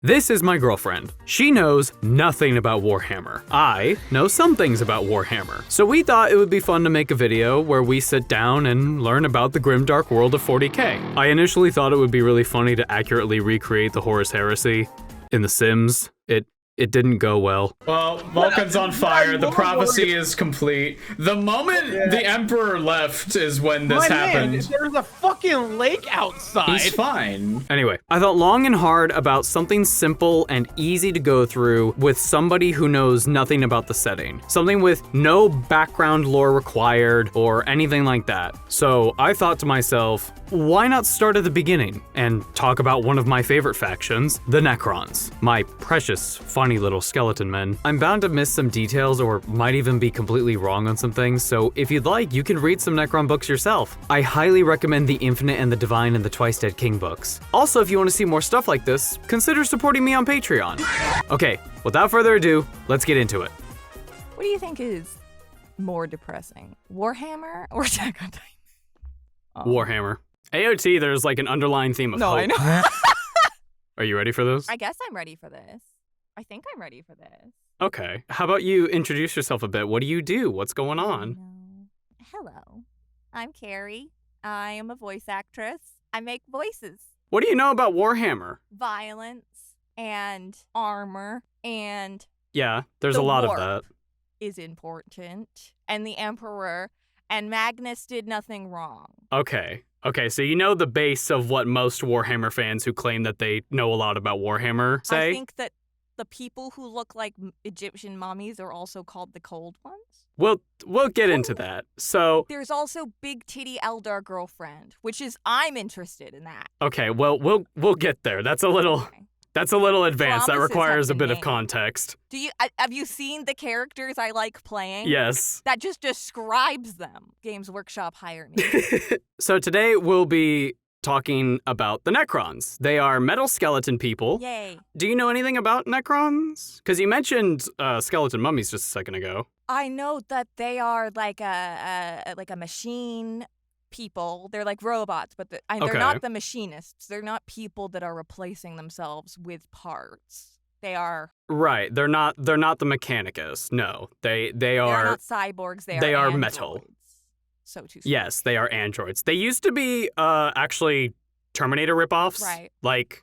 This is my girlfriend. She knows nothing about Warhammer. I know some things about Warhammer. So we thought it would be fun to make a video where we sit down and learn about the grimdark world of 40k. I initially thought it would be really funny to accurately recreate the Horus Heresy in The Sims. It didn't go well. Well, Vulcan's on fire. The prophecy is complete. The moment the Emperor left is when this happened. Man, there's a fucking lake outside. He's fine. Anyway, I thought long and hard about something simple and easy to go through with somebody who knows nothing about the setting. Something with no background lore required or anything like that. So I thought to myself, why not start at the beginning and talk about one of my favorite factions, the Necrons, my precious, funny little skeleton men. I'm bound to miss some details or might even be completely wrong on some things, so if you'd like, you can read some Necron books yourself. I highly recommend the Infinite and the Divine and the Twice Dead King books. Also, if you want to see more stuff like this, consider supporting me on Patreon. Okay, without further ado, let's get into it. What do you think is more depressing, Warhammer or Attack on Titan? Oh. Warhammer. AOT, there's like an underlying theme of hope. I know. Are you ready for this? I guess I'm ready for this. I think I'm ready for this. Okay. How about you introduce yourself a bit? What do you do? What's going on? Hello. I'm Kari. I am a voice actress. I make voices. What do you know about Warhammer? Violence and armor and Yeah, there's the a lot warp of that. is important. And the Emperor and Magnus did nothing wrong. Okay, so you know the base of what most Warhammer fans who claim that they know a lot about Warhammer say? I think that the people who look like Egyptian mummies are also called the cold ones. We'll get into that. So There's also Big Titty Eldar Girlfriend, which is I'm interested in that. okay, well we'll get there. That's a little advanced. That Promises requires a have been bit of made. context. Have you seen the characters I like playing? Yes. That just describes them. Games Workshop, hire me. So today we'll be talking about the Necrons. They are metal skeleton people. Yay. Do you know anything about Necrons? Because you mentioned skeleton mummies just a second ago. I know that they are like a machine people. They're like robots, but they're Okay. not the machinists. They're not people that are replacing themselves with parts. They are. Right. They're not the Mechanicus. No. They They're are not cyborgs. they are androids. metal. So to speak. Yes, they are androids. They used to be actually Terminator ripoffs. Right. Like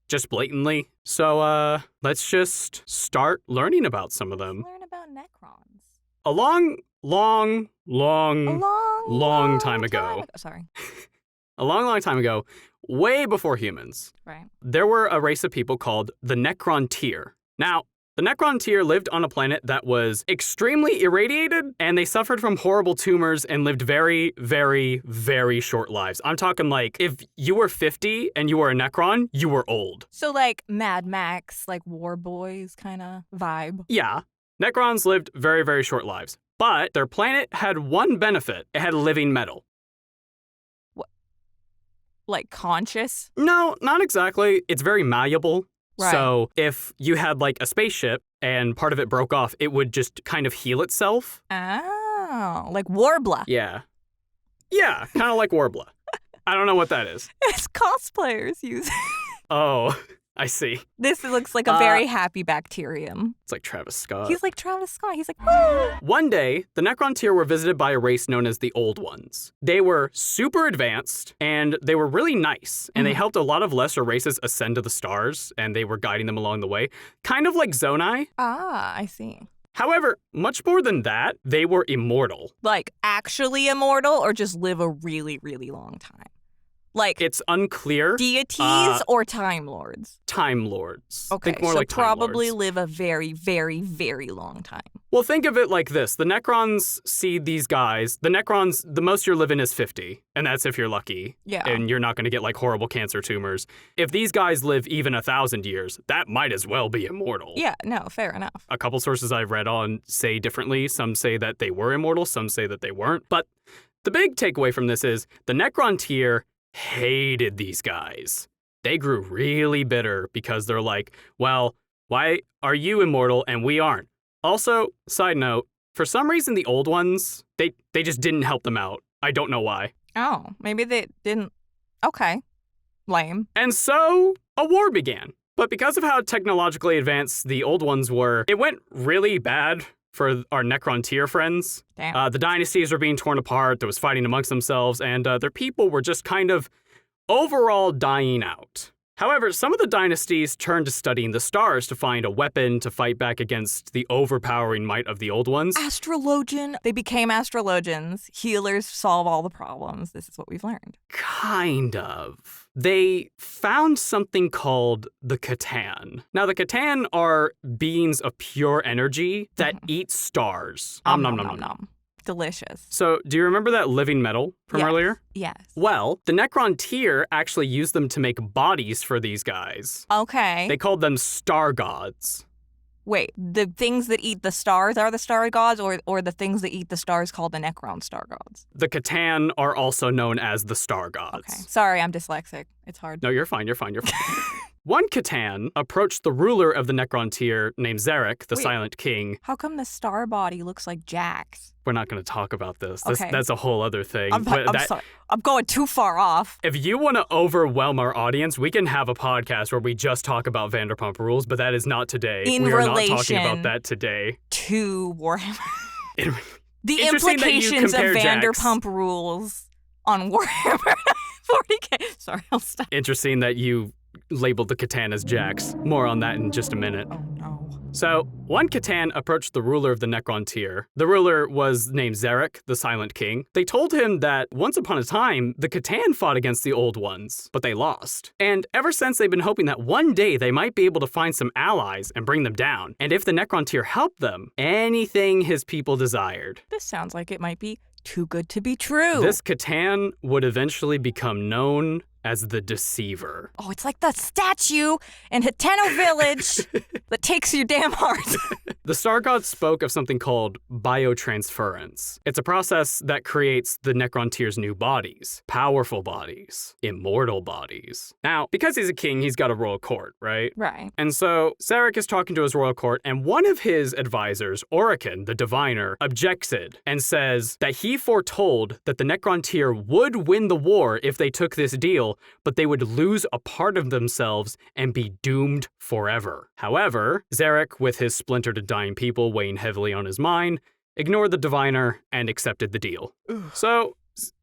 just blatantly. So let's just start learning about some of them. Learn about Necrons. A long time ago. Sorry. A long time ago, way before humans, Right. there were a race of people called the Necron tier. Now, the Necron tier lived on a planet that was extremely irradiated, and they suffered from horrible tumors and lived very, very, very short lives. I'm talking like, if you were 50 and you were a Necron, you were old. So like Mad Max, like War Boys kind of vibe. Yeah, Necrons lived very, very short lives. But their planet had one benefit. It had living metal. Like conscious. No, not exactly. It's very malleable. Right. So if you had like a spaceship and part of it broke off, it would just kind of heal itself. Oh, like Warbler. Yeah. Yeah, kind of like Warbler. I don't know what that is. It's cosplayers use. Oh, I see. This looks like a very happy bacterium. It's like Travis Scott. He's like Travis Scott. He's like, woo! One day, the Necron tier were visited by a race known as the Old Ones. They were super advanced, and they were really nice, and they helped a lot of lesser races ascend to the stars, and they were guiding them along the way. Kind of like Zonai. Ah, I see. However, much more than that, they were immortal. Like actually immortal or just live a really, really long time? Like It's unclear. deities or Time Lords? Time Lords. Okay, Think more so like Time probably Lords. live a very, very, very long time. Well, think of it like this. The Necrons see these guys. The Necrons, the most you're living is 50, and that's if you're lucky. Yeah. And you're not going to get like horrible cancer tumors. If these guys live even 1,000 years, that might as well be immortal. Yeah, no, fair enough. A couple sources I've read on say differently. Some say that they were immortal, some say that they weren't. But the big takeaway from this is the Necron tier hated these guys. They grew really bitter because they're like, well, why are you immortal and we aren't? Also, side note, for some reason the Old Ones, they just didn't help them out. I don't know why. Oh, maybe they didn't. Okay. Lame. And so, a war began. But because of how technologically advanced the old ones were, it went really bad for our Necron tier friends. Damn. The dynasties were being torn apart, there was fighting amongst themselves, and their people were just kind of overall dying out. However, some of the dynasties turned to studying the stars to find a weapon to fight back against the overpowering might of the old ones. Astrologian. They became astrologians. Healers solve all the problems. This is what we've learned. Kind of. They found something called the Catan. Now, the Catan are beings of pure energy that eat stars. Nom nom nom nom. Delicious. So, do you remember that living metal from earlier? Yes. Well, the Necron tier actually used them to make bodies for these guys. Okay. They called them star gods. Wait, the things that eat the stars are the star gods, or the things that eat the stars called the Necron star gods? The Catan are also known as the star gods. Okay. Sorry, I'm dyslexic. It's hard. No, you're fine. One Catan approached the ruler of the Necron tier named Zarek, the Silent King. How come the star body looks like Jack's? We're not going to talk about this. Okay. That's a whole other thing. I'm sorry. I'm going too far off. If you want to overwhelm our audience, we can have a podcast where we just talk about Vanderpump Rules, but that is not today. We are not talking about that today. To Warhammer. The Interesting implications of Jax. Vanderpump Rules on Warhammer 40k. Sorry, I'll stop. Interesting that you labeled the Catan as Jax. More on that in just a minute. Oh no. So, one Catan approached the ruler of the Necron tier. The ruler was named Zarek, the Silent King. They told him that once upon a time, the Catan fought against the old ones, but they lost. And ever since, they've been hoping that one day they might be able to find some allies and bring them down. And if the Necron tier helped them, anything his people desired. This sounds like it might be too good to be true. This Catan would eventually become known as the Deceiver. Oh, it's like the statue in Hateno Village that takes your damn heart. The Star Gods spoke of something called biotransference. It's a process that creates the Necron tier's new bodies. Powerful bodies. Immortal bodies. Now, because he's a king, he's got a royal court, right? Right. And so, Zarek is talking to his royal court, and one of his advisors, Orican, the diviner, objected and says that he foretold that the Necron tier would win the war if they took this deal, but they would lose a part of themselves and be doomed forever. However, Zarek, with his splintered and dying people weighing heavily on his mind, ignored the diviner and accepted the deal. So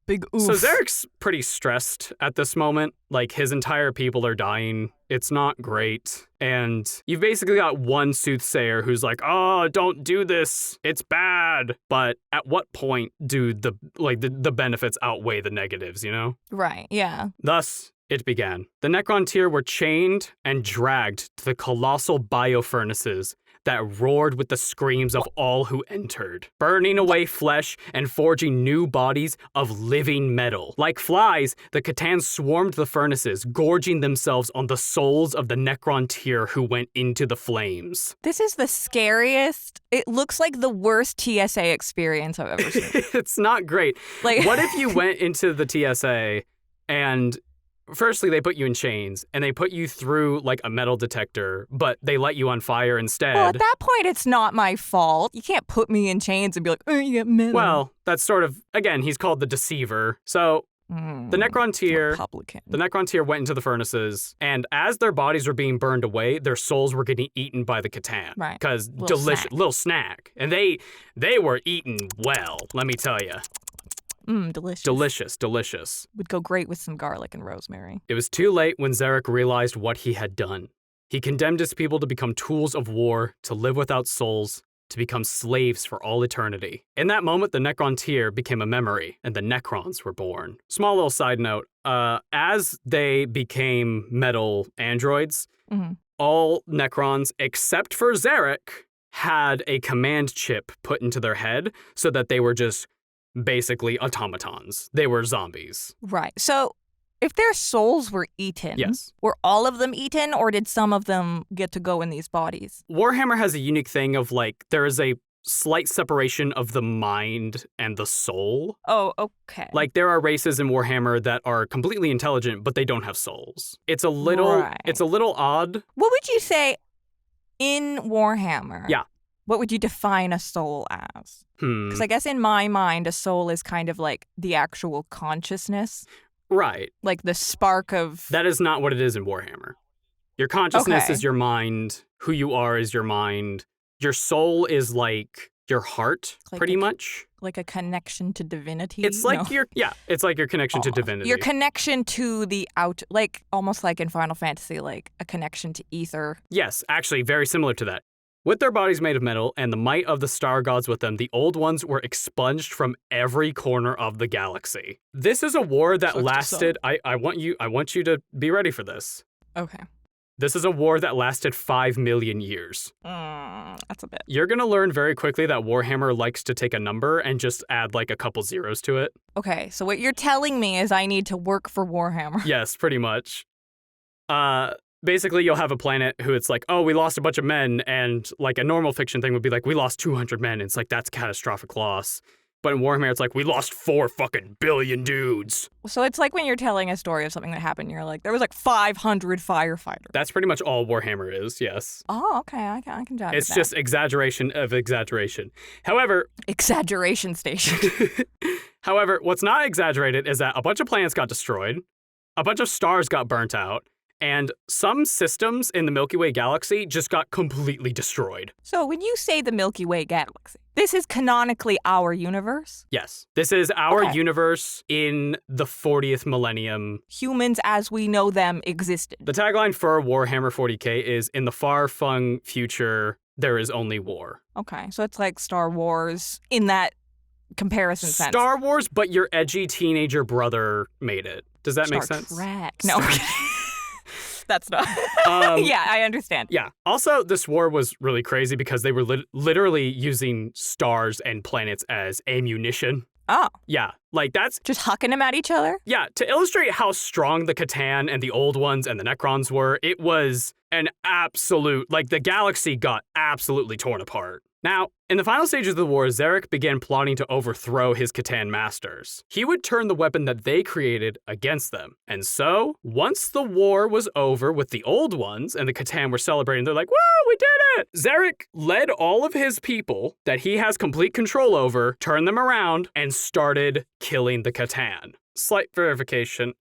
Zarek's pretty stressed at this moment. Like, his entire people are dying. It's not great. And you've basically got one soothsayer who's like, oh, don't do this. It's bad. But at what point do the benefits outweigh the negatives, you know? Right, yeah. Thus, it began. The Necron tier were chained and dragged to the colossal biofurnaces that roared with the screams of all who entered, burning away flesh and forging new bodies of living metal. Like flies, the Catan swarmed the furnaces, gorging themselves on the souls of the Necron tier who went into the flames. This is the scariest. It looks like the worst TSA experience I've ever seen. It's not great. Like, what if you went into the TSA and firstly, they put you in chains, and they put you through, like, a metal detector, but they light you on fire instead. Well, at that point, it's not my fault. You can't put me in chains and be like, oh, you get metal. Well, that's sort of, again, he's called the Deceiver. So, the Necron tier, went into the furnaces, and as their bodies were being burned away, their souls were getting eaten by the Catan. Right. Because little snack. And they were eaten well, let me tell you. Delicious. Delicious. Would go great with some garlic and rosemary. It was too late when Zarek realized what he had done. He condemned his people to become tools of war, to live without souls, to become slaves for all eternity. In that moment, the Necron tier became a memory, and the Necrons were born. Small little side note, as they became metal androids, all Necrons, except for Zarek, had a command chip put into their head so that they were just basically automatons. They were zombies. Right. So if their souls were eaten, yes, were all of them eaten, or did some of them get to go in these bodies? Warhammer has a unique thing of, like, there is a slight separation of the mind and the soul. Oh, okay. Like, there are races in Warhammer that are completely intelligent, but they don't have souls. It's a little odd. What would you say in Warhammer? Yeah. What would you define a soul as? Because I guess in my mind, a soul is kind of like the actual consciousness. Right. Like the spark of... That is not what it is in Warhammer. Your consciousness Okay. is your mind. Who you are is your mind. Your soul is like your heart, Like pretty a- much. Like a connection to divinity. It's like No. it's like your connection to Almost. divinity. Your connection to the out, like almost like in Final Fantasy, like a connection to ether. Yes, actually, very similar to that. With their bodies made of metal and the might of the star gods with them, the old ones were expunged from every corner of the galaxy. This is a war that Sucks to lasted. I want you to be ready for this. Okay. This is a war that lasted 5 million years. That's a bit. You're gonna learn very quickly that Warhammer likes to take a number and just add like a couple zeros to it. Okay, so what you're telling me is I need to work for Warhammer. Yes, pretty much. Basically, you'll have a planet who it's like, oh, we lost a bunch of men, and like a normal fiction thing would be like, we lost 200 men. And it's like, that's catastrophic loss. But in Warhammer, it's like, we lost 4 fucking billion dudes. So it's like when you're telling a story of something that happened, you're like, there was like 500 firefighters. That's pretty much all Warhammer is, yes. Oh, okay, I can jive It's with that. just exaggeration of exaggeration. However, Exaggeration station. however, what's not exaggerated is that a bunch of planets got destroyed, a bunch of stars got burnt out, and some systems in the Milky Way galaxy just got completely destroyed. So when you say the Milky Way galaxy, this is canonically our universe? Yes, this is our Okay. universe in the 40th millennium. Humans as we know them existed. The tagline for Warhammer 40k is, in the far-flung future, there is only war. Okay, so it's like Star Wars in that comparison sense. Star Wars, but your edgy teenager brother made it. Does that make sense? Trek. No. That's not. Yeah, I understand. Yeah. Also, this war was really crazy because they were literally using stars and planets as ammunition. Oh, Yeah, like that's just hucking them at each other? yeah, to illustrate how strong the Catan and the old ones and the Necrons were, it was an absolute, like the galaxy got absolutely torn apart. Now, in the final stages of the war, Zarek began plotting to overthrow his Catan masters. He would turn the weapon that they created against them. And so, once the war was over with the old ones and the Catan were celebrating, they're like, woo, we did it! Zarek led all of his people that he has complete control over, turned them around, and started killing the Catan. Slight verification,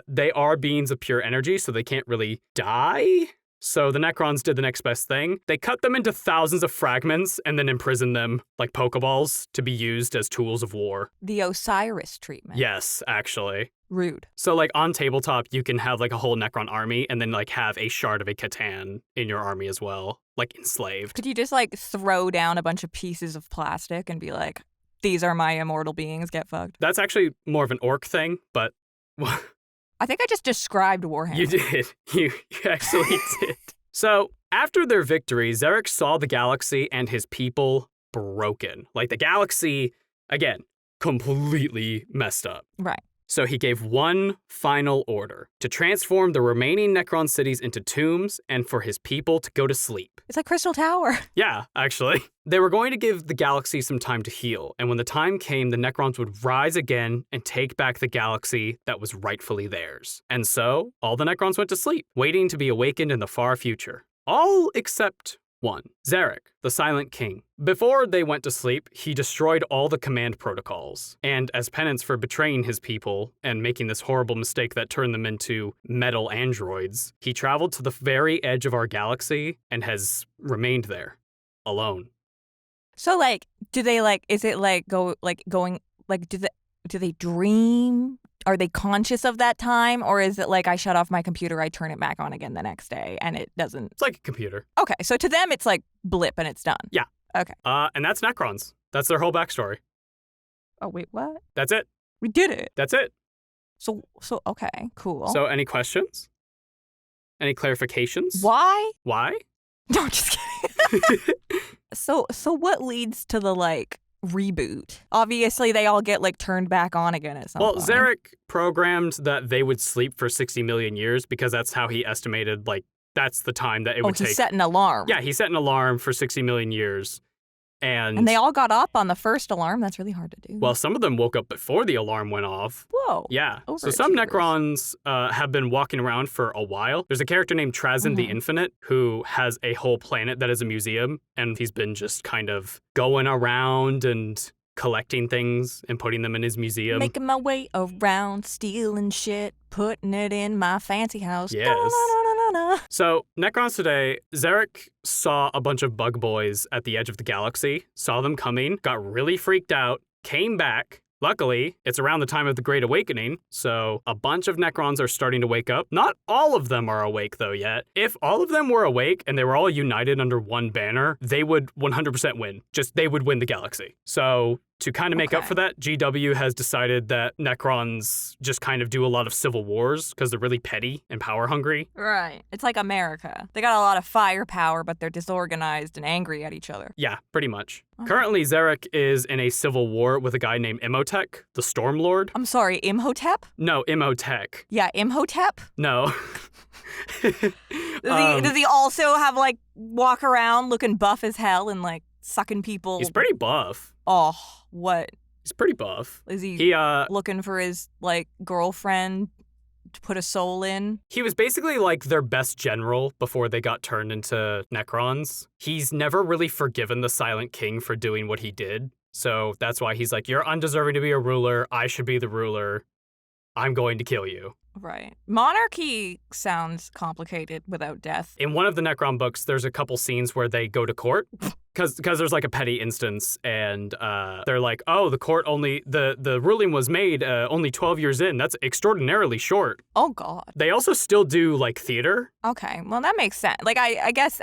they are beings of pure energy, so they can't really die. So the Necrons did the next best thing. They cut them into thousands of fragments and then imprisoned them like Pokeballs to be used as tools of war. The Osiris treatment. Yes, actually. Rude. So like on tabletop, you can have like a whole Necron army and then like have a shard of a Catan in your army as well, like enslaved. Could you just like throw down a bunch of pieces of plastic and be like, these are my immortal beings, get fucked? That's actually more of an orc thing, but I think I just described Warhammer. you did. You actually did. So after their victory, Zarek saw the galaxy and his people broken. Like the galaxy, again, completely messed up. Right. So he gave one final order to transform the remaining Necron cities into tombs and for his people to go to sleep. It's like Crystal Tower. Yeah, actually. They were going to give the galaxy some time to heal, and when the time came, the Necrons would rise again and take back the galaxy that was rightfully theirs. And so, all the Necrons went to sleep, waiting to be awakened in the far future. All except one, Zarek, the Silent King. Before they went to sleep, he destroyed all the command protocols. And as penance for betraying his people and making this horrible mistake that turned them into metal androids, he traveled to the very edge of our galaxy and has remained there, alone. So like, do they like, is it like do they dream? Are they conscious of that time? Or is it like I shut off my computer, I turn it back on again the next day and it doesn't? It's like a computer. Okay, so to them it's like blip and it's done. Yeah. Okay. And that's Necrons. That's their whole backstory. Oh, wait, what? That's it. We did it. That's it. So okay, cool. So any questions? Any clarifications? Why? Why? No, I'm just kidding. So what leads to the like reboot? Obviously they all get like turned back on again at some Well, point. Zarek programmed that they would sleep for 60 million years because that's how he estimated, like, that's the time that it would he take. set an alarm. Yeah, he set an alarm for 60 million years. And they all got up on the first alarm. That's really hard to do. Well, some of them woke up before the alarm went off. Whoa. Yeah. So some Overachievers. Necrons have been walking around for a while. There's a character named Trazyn the Infinite who has a whole planet that is a museum, and he's been just kind of going around and collecting things and putting them in his museum. Making my way around, stealing shit, putting it in my fancy house. Yes. Na-na-na. So, Necrons today, Zarek saw a bunch of bug boys at the edge of the galaxy, saw them coming, got really freaked out, came back. Luckily, it's around the time of the Great Awakening, so a bunch of Necrons are starting to wake up. Not all of them are awake, though, yet. If all of them were awake and they were all united under one banner, they would 100% win. Just, they would win the galaxy. So, to kind of make up for that, GW has decided that Necrons just kind of do a lot of civil wars because they're really petty and power hungry. Right. It's like America. They got a lot of firepower, but they're disorganized and angry at each other. Yeah, pretty much. Currently, Zarek is in a civil war with a guy named Imhotep, the Stormlord. I'm sorry, Imhotep? No, Imhotep. Yeah, Imhotep? No. Does he also have, like, walk around looking buff as hell and, like, sucking people? He's pretty buff. Oh, what? He's pretty buff. Is he looking for his, like, girlfriend to put a soul in? He was basically like their best general before they got turned into Necrons. He's never really forgiven the Silent King for doing what he did. So that's why he's like, you're undeserving to be a ruler. I should be the ruler. I'm going to kill you. Right. Monarchy sounds complicated without death. In one of the Necron books, there's a couple scenes where they go to court. Because there's like a petty instance, and they're like, oh, the court only, the ruling was made only 12 years in. That's extraordinarily short. Oh, God. They also still do, like, theater. Okay, well, that makes sense. Like, I guess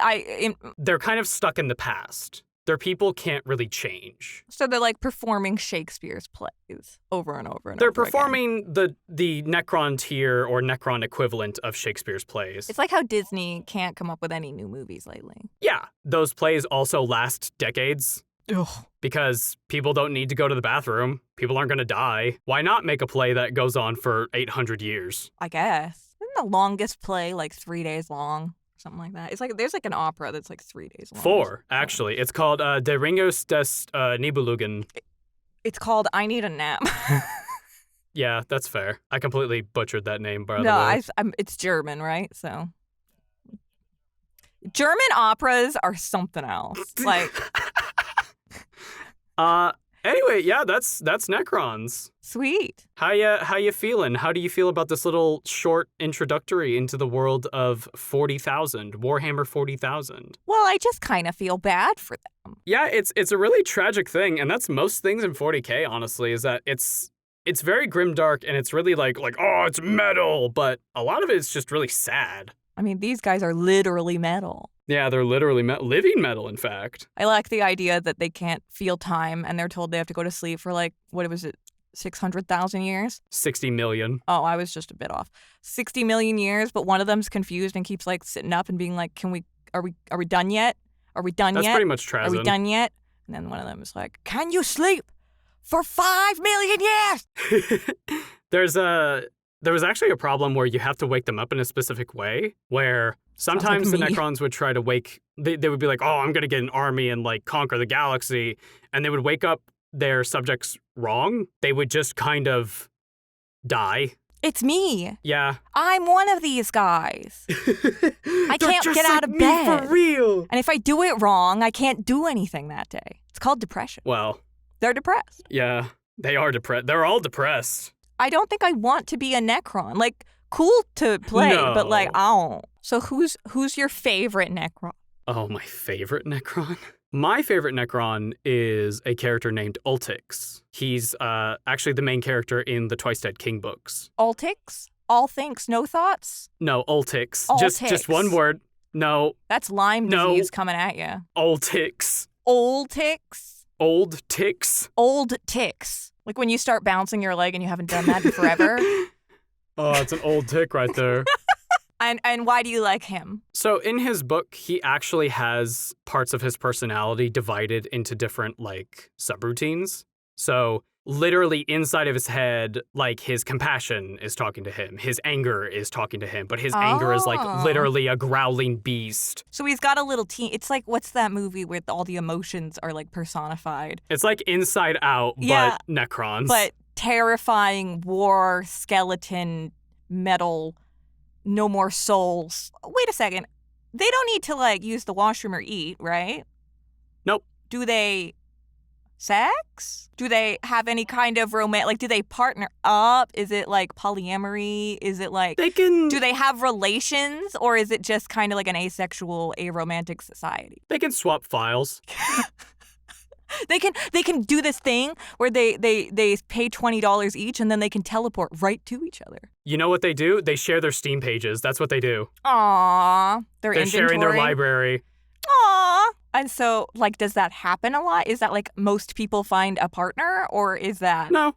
They're kind of stuck in the past. Their people can't really change. So they're, like, performing Shakespeare's plays over and over and They're over performing the Necron tier or Necron equivalent of Shakespeare's plays. It's like how Disney can't come up with any new movies lately. Yeah, those plays also last decades. Ugh. Because people don't need to go to the bathroom. People aren't going to die. Why not make a play that goes on for 800 years? I guess. Isn't the longest play like 3 days long? Something like that. It's like there's like an opera that's like 3 days long. 4, actually. It's called De Ringos des Nibelungen. It's called I Need a Nap. Yeah, that's fair. I completely butchered that name, by the way. No, it's German, right? So German operas are something else. Like Anyway, yeah, that's Necrons. Sweet. How you feeling? How do you feel about this little short introductory into the world of 40,000, Warhammer 40,000? Well, I just kind of feel bad for them. Yeah, it's a really tragic thing, and that's most things in 40k, honestly, is that it's very grimdark and it's really like oh, it's metal, but a lot of it is just really sad. I mean, these guys are literally metal. Yeah, they're literally living metal, in fact. I like the idea that they can't feel time and they're told they have to go to sleep for like, what was it, 600,000 years? 60 million. Oh, I was just a bit off. 60 million years, but one of them's confused and keeps like sitting up and being like, are we done yet? Are we done yet? That's pretty much Trazen. Are we done yet? And then one of them is like, can you sleep for 5 million years? There was actually a problem where you have to wake them up in a specific way, where sometimes the Necrons would try to they would be like, oh, I'm going to get an army and like conquer the galaxy. And they would wake up their subjects wrong. They would just kind of die. It's me. Yeah. I'm one of these guys. I can't get out of bed. For real. And if I do it wrong, I can't do anything that day. It's called depression. Well. They're depressed. Yeah, they are depressed. They're all depressed. I don't think I want to be a Necron. Like, cool to play, but like, I don't. So who's your favorite Necron? Oh, my favorite Necron? My favorite Necron is a character named Ultix. He's actually the main character in the Twice Dead King books. Ultix? All thinks, no thoughts? No, Ultix. Ultix. Just one word. No. That's Lyme disease coming at you. Ultix. Ultix? Old ticks. Old ticks. Like when you start bouncing your leg and you haven't done that in forever. Oh, it's an old tick right there. And why do you like him? So in his book, he actually has parts of his personality divided into different, like, subroutines. So literally inside of his head, like, his compassion is talking to him. His anger is talking to him. But his anger is, like, literally a growling beast. So he's got a little team. It's like, what's that movie where all the emotions are, like, personified? It's like Inside Out, but Necrons. But terrifying war, skeleton, metal, no more souls. Wait a second. They don't need to, like, use the washroom or eat, right? Nope. Do they sex? Do they have any kind of do they partner up? Is it like polyamory? Is it like do they have relations, or is it just kind of like an asexual, aromantic society? They can swap files. They can do this thing where they pay $20 each and then they can teleport right to each other. You know what they do? They share their Steam pages. That's what they do. Aww. They're sharing their library. Aww. And so, like, does that happen a lot? Is that, like, most people find a partner, or is that... No.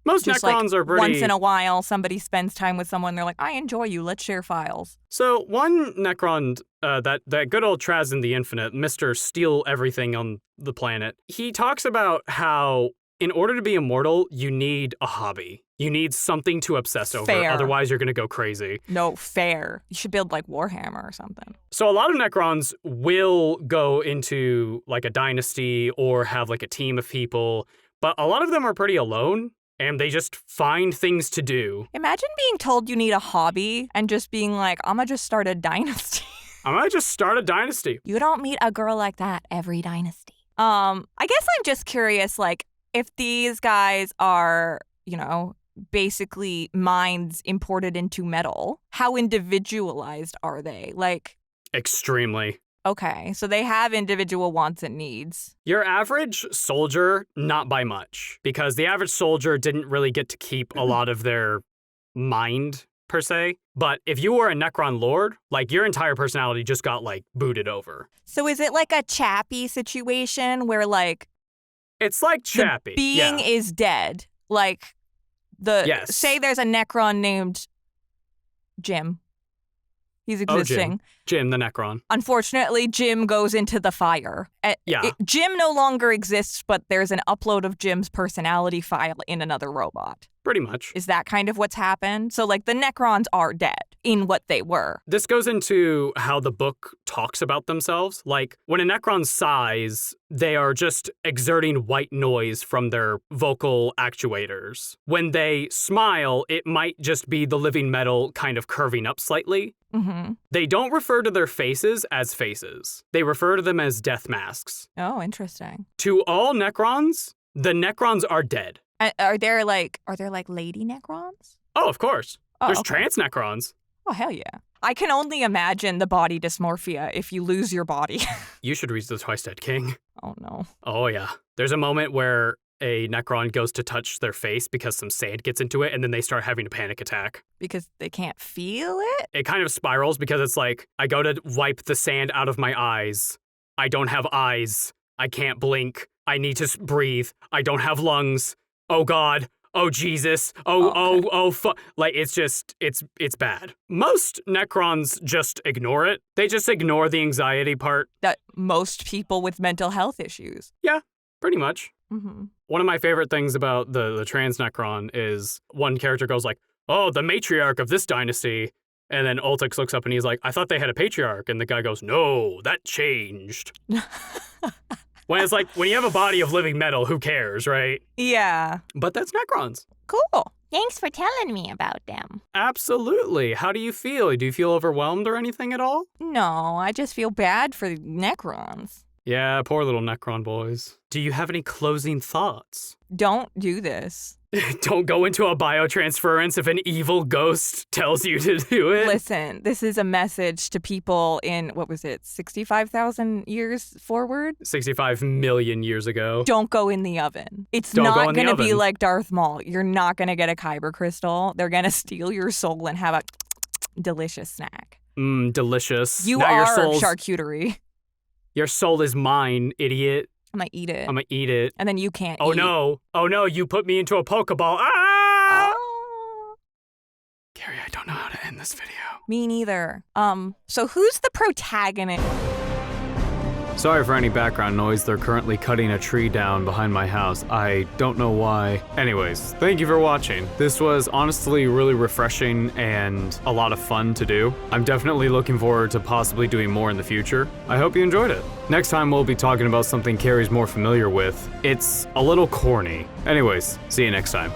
Most just Necrons are pretty... once in a while, somebody spends time with someone, they're like, I enjoy you, let's share files. So, one Necron, that good old Traz in the Infinite, Mr. Steal Everything on the planet, he talks about how, in order to be immortal, you need a hobby. You need something to obsess over, otherwise you're gonna go crazy. No, fair. You should build like Warhammer or something. So a lot of Necrons will go into like a dynasty or have like a team of people, but a lot of them are pretty alone and they just find things to do. Imagine being told you need a hobby and just being like, I'm gonna just start a dynasty. I'm gonna just start a dynasty. You don't meet a girl like that every dynasty. I guess I'm just curious, like, if these guys are, you know, basically minds imported into metal, how individualized are they? Like, extremely. Okay, so they have individual wants and needs. Your average soldier, not by much, because the average soldier didn't really get to keep a lot of their mind, per se. But if you were a Necron Lord, like, your entire personality just got, like, booted over. So is it like a Chappie situation where, like... It's like Chappie. The being is dead. Like... Say there's a Necron named Jim. He's existing. Jim the Necron. Unfortunately, Jim goes into the fire. Jim no longer exists, but there's an upload of Jim's personality file in another robot. Pretty much. Is that kind of what's happened? So, like, the Necrons are dead in what they were. This goes into how the book talks about themselves. Like, when a Necron sighs, they are just exerting white noise from their vocal actuators. When they smile, it might just be the living metal kind of curving up slightly. Mm-hmm. They don't refer to their faces as faces. They refer to them as death masks. Oh, interesting. To all Necrons, the Necrons are dead. Are there like lady Necrons? Oh, of course. There's okay. trans Necrons. Oh, hell yeah. I can only imagine the body dysmorphia if you lose your body. You should read The Twice Dead King. Oh, no. Oh, yeah. There's a moment where a Necron goes to touch their face because some sand gets into it, and then they start having a panic attack. Because they can't feel it? It kind of spirals because it's like, I go to wipe the sand out of my eyes. I don't have eyes. I can't blink. I need to breathe. I don't have lungs. Oh, God. Oh, Jesus. Like, it's just, it's bad. Most Necrons just ignore it. They just ignore the anxiety part. That most people with mental health issues. Yeah, pretty much. Mm-hmm. One of my favorite things about the trans Necron is one character goes like, oh, the matriarch of this dynasty. And then Ultix looks up and he's like, I thought they had a patriarch. And the guy goes, no, that changed. When it's like, when you have a body of living metal, who cares, right? Yeah. But that's Necrons. Cool. Thanks for telling me about them. Absolutely. How do you feel? Do you feel overwhelmed or anything at all? No, I just feel bad for Necrons. Yeah, poor little Necron boys. Do you have any closing thoughts? Don't do this. Don't go into a biotransference if an evil ghost tells you to do it. Listen, this is a message to people in, 65,000 years forward? 65 million years ago. Don't go in the oven. It's Don't not going to be like Darth Maul. You're not going to get a kyber crystal. They're going to steal your soul and have a delicious snack. Delicious. You now are charcuterie. Your soul is mine, idiot. I'm gonna eat it. I'm gonna eat it. And then you can't eat. Oh no, you put me into a Pokeball. Ah! Oh. Kari, I don't know how to end this video. Me neither. So who's the protagonist? Sorry for any background noise. They're currently cutting a tree down behind my house. I don't know why. Anyways, thank you for watching. This was honestly really refreshing and a lot of fun to do. I'm definitely looking forward to possibly doing more in the future. I hope you enjoyed it. Next time we'll be talking about something Kari's more familiar with. It's a little corny. Anyways, see you next time.